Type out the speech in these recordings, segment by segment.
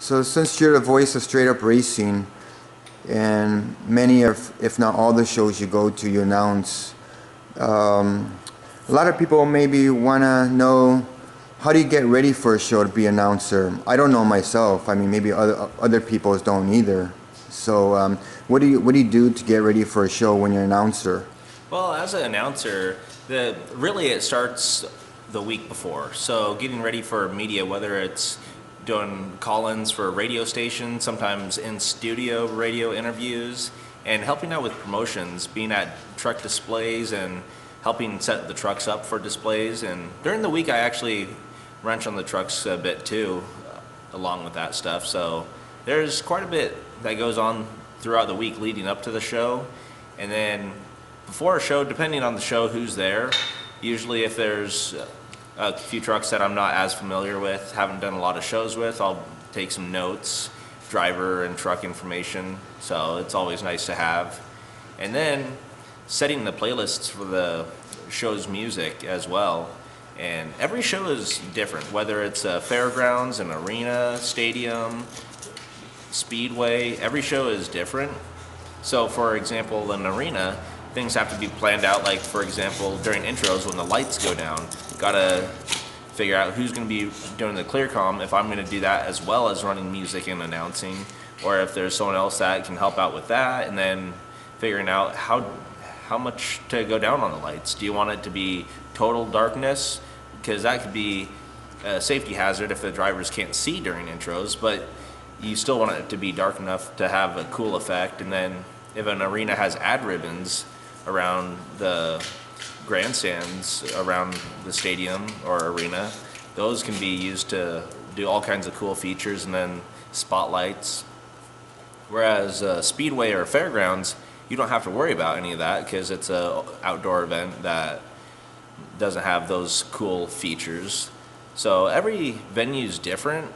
So since you're the voice of straight up racing, and many of, if not all the shows you go to, you announce. Um, a lot of people maybe want to know, how do you get ready for a show to be announcer? I don't know myself. I mean, maybe other people don't either. So what do you do to get ready for a show when you're an announcer? Well, as an announcer, really it starts the week before. So getting ready for media, whether it's doing call-ins for radio stations, sometimes in studio radio interviews, and helping out with promotions, being at truck displays and helping set the trucks up for displays. And during the week, I actually wrench on the trucks a bit too, along with that stuff. So there's quite a bit that goes on throughout the week leading up to the show. And then before a show, depending on the show, who's there, usually if there's a few trucks that I'm not as familiar with, haven't done a lot of shows with, I'll take some notes, driver and truck information, so it's always nice to have. And then setting the playlists for the show's music as well. And every show is different, whether it's a fairgrounds, an arena, stadium, speedway, every show is different. So for example, an arena, things have to be planned out, like for example, during intros when the lights go down, gotta figure out who's gonna be doing the clear comm, if I'm gonna do that as well as running music and announcing, or if there's someone else that can help out with that, and then figuring out how much to go down on the lights. Do you want it to be total darkness? Because that could be a safety hazard if the drivers can't see during intros, but you still want it to be dark enough to have a cool effect. And then if an arena has ad ribbons around the grandstands around the stadium or arena, those can be used to do all kinds of cool features, and then spotlights. Whereas speedway or fairgrounds, you don't have to worry about any of that because it's a outdoor event that doesn't have those cool features. So every venue is different.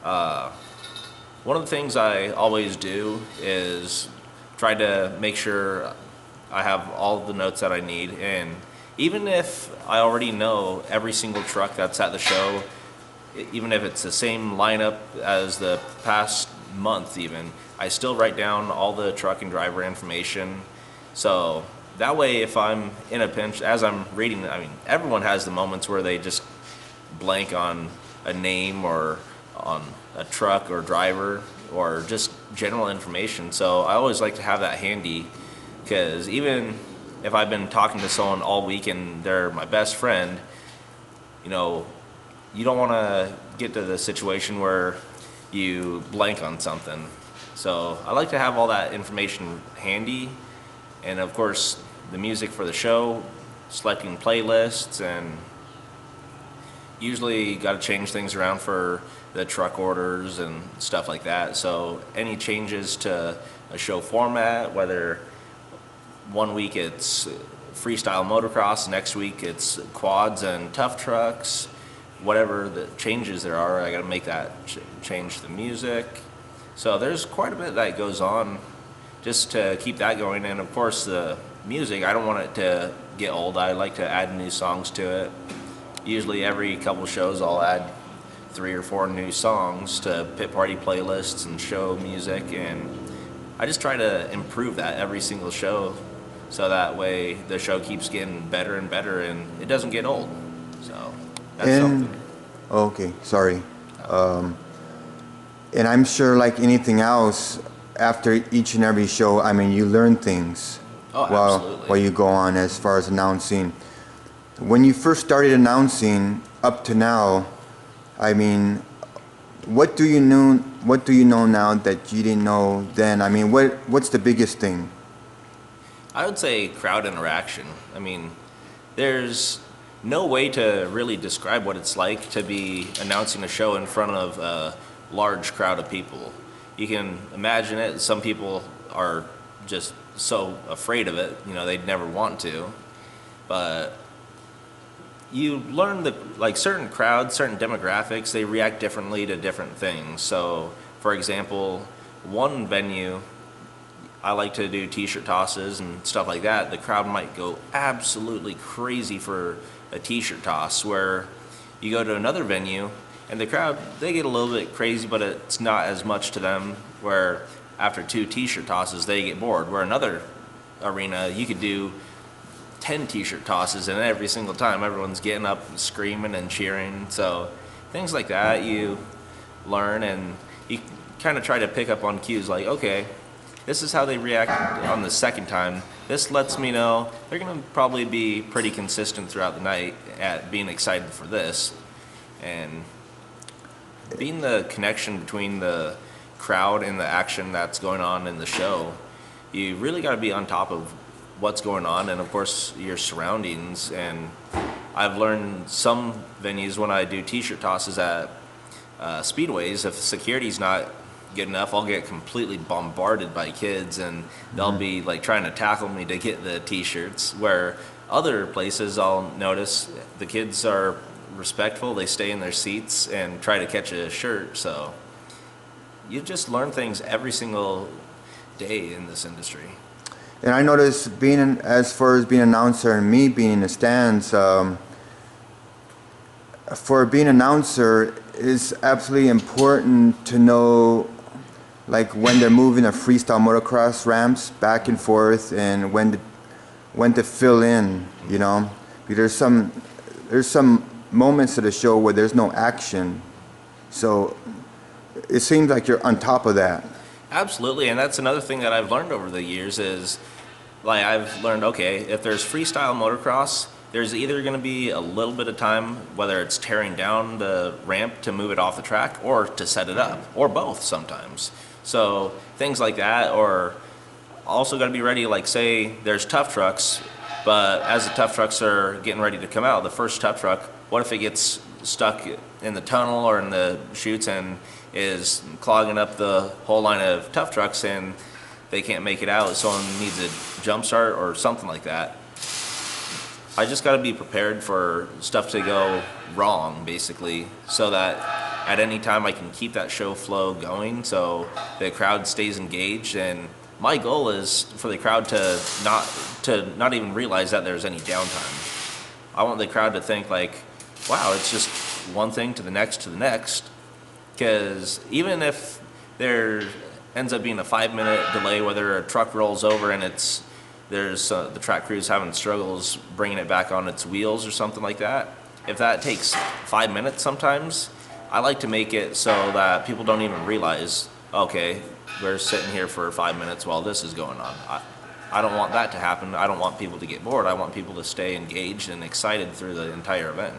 One of the things I always do is try to make sure I have all the notes that I need, and even if I already know every single truck that's at the show, even if it's the same lineup as the past month even, I still write down all the truck and driver information. So that way if I'm in a pinch, as I'm reading, I mean, everyone has the moments where they just blank on a name or on a truck or driver or just general information. So I always like to have that handy, because even if I've been talking to someone all week and they're my best friend, you know, you don't want to get to the situation where you blank on something. So I like to have all that information handy, and of course the music for the show, selecting playlists, and usually got to change things around for the truck orders and stuff like that. So any changes to a show format, whether one week it's freestyle motocross, next week it's quads and tough trucks, whatever the changes there are, I got to make that change the music. So there's quite a bit that goes on just to keep that going. And of course the music, I don't want it to get old. I like to add new songs to it. Usually every couple shows I'll add 3 or 4 new songs to pit party playlists and show music, and I just try to improve that every single show, so that way the show keeps getting better and better and it doesn't get old. So that's something. Okay, sorry. And I'm sure, like anything else, after each and every show, I mean, you learn things while you go on as far as announcing. When you first started announcing up to now, I mean, what do you know now that you didn't know then? I mean, what's the biggest thing? I would say crowd interaction. I mean, there's no way to really describe what it's like to be announcing a show in front of a large crowd of people. You can imagine it. Some people are just so afraid of it, you know, they'd never want to. But you learn that, like, certain crowds, certain demographics, they react differently to different things. So, for example, one venue, I like to do t-shirt tosses and stuff like that. The crowd might go absolutely crazy for a t-shirt toss, where you go to another venue And the crowd, they get a little bit crazy, but it's not as much to them, where after 2 t-shirt tosses, they get bored. Where another arena, you could do 10 t-shirt tosses, and every single time everyone's getting up and screaming and cheering. So things like that you learn, and you kind of try to pick up on cues like, okay, this is how they react on the second time. This lets me know they're going to probably be pretty consistent throughout the night at being excited for this. And being the connection between the crowd and the action that's going on in the show, you really got to be on top of what's going on, and of course your surroundings. And I've learned some venues, when I do t-shirt tosses at speedways, if security's not good enough, I'll get completely bombarded by kids, and they'll be like trying to tackle me to get the t-shirts. Where other places, I'll notice the kids are respectful, they stay in their seats and try to catch a shirt. So you just learn things every single day in this industry. And I noticed, as far as being an announcer and me being in the stands, for being an announcer, it's absolutely important to know, like, when they're moving the freestyle motocross ramps back and forth, and when to fill in, you know. Because there's some moments of the show where there's no action, so it seems like you're on top of that. Absolutely, and that's another thing that I've learned over the years is, like, I've learned, okay, if there's freestyle motocross, there's either going to be a little bit of time, whether it's tearing down the ramp to move it off the track or to set it up, or both sometimes. So things like that, or also got to be ready, like, say there's tough trucks, but as the tough trucks are getting ready to come out, the first tough truck, what if it gets stuck in the tunnel or in the chutes and is clogging up the whole line of tough trucks, and they can't make it out, someone needs a jump start or something like that. I just got to be prepared for stuff to go wrong, basically, so that at any time I can keep that show flow going so the crowd stays engaged. And my goal is for the crowd to not even realize that there's any downtime. I want the crowd to think like, wow, it's just one thing to the next, because even if there ends up being a 5-minute delay, whether a truck rolls over and there's the track crew's having struggles bringing it back on its wheels or something like that, if that takes 5 minutes sometimes, I like to make it so that people don't even realize, okay, we're sitting here for 5 minutes while this is going on. I don't want that to happen. I don't want people to get bored. I want people to stay engaged and excited through the entire event.